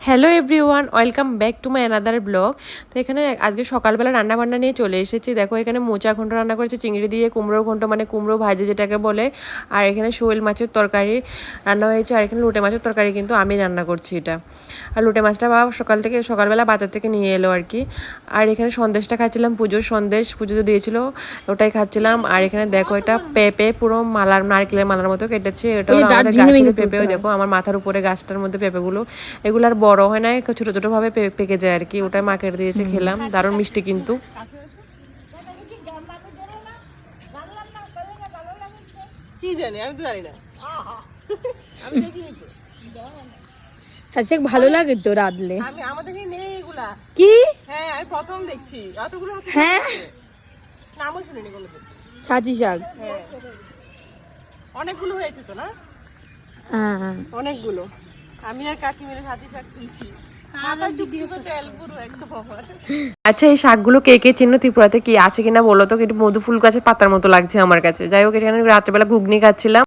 Hello everyone, welcome back to my another blog. তো এখানে আজকে সকালবেলা রান্নাবান্না নিয়ে চলে এসেছি। দেখো এখানে মোচা ঘন্ট রান্না করেছে, চিংড়ি দিয়ে কুমড়োর ঘন্ট মানে কুমড়ো ভাজি যেটাকে বলে। আর এখানে শোল মাছের তরকারি রান্না হয়েছে। আর এখানে লোটে মাছের তরকারি কিন্তু আমি রান্না করছি এটা। আর লোটে মাছটা বাবা সকালবেলা বাজার থেকে নিয়ে এলো আর কি। আর এখানে সন্দেশটা খাচ্ছিলাম, পুজোর সন্দেশ পুজোতে দিয়েছিল, ওটাই খাচ্ছিলাম। আর এখানে দেখো এটা পেঁপে পুরো মালার নারকেলের মালার মতো কেটেছে। এটা হলো আমাদের গাছের পেঁপেও। দেখো আমার মাথার উপরে গাছটার মধ্যে পেঁপেগুলো, এগুলো আর বড় হয় না, ছোটো ছোটোভাবে পেকে যায় আর কি। ওটাই মাকে দিয়েছে, খেলাম, দারুণ মিষ্টি কিন্তু। কি জানি, আমি তো জানি না। আমি দেখিনি তো। আচ্ছা ভালো লাগে তো রাঁধলে। আমি আমাদের এখানে নেই এগুলা। কি? হ্যাঁ আমি প্রথম দেখছি এতগুলো। হ্যাঁ নামও শুনিনি কোনোদিন। ছাঁচি শাক। হ্যাঁ অনেকগুলো হয়েছে তো না? হ্যাঁ অনেকগুলো। আমি আর কাকি মিলে সাথে শাক তুলছি। মাথায় টুকটুকে তেল পুরো একদম আমার। আচ্ছা এই শাকগুলো কে কে চিহ্ন, ত্রিপুরাতে কি আছে কিনা বলো তো। একটু মধু ফুল গাছের পাতার মতো লাগছে আমার কাছে। যাই হোক, এখানে রাত্রেবেলা ঘুগনি খাচ্ছিলাম।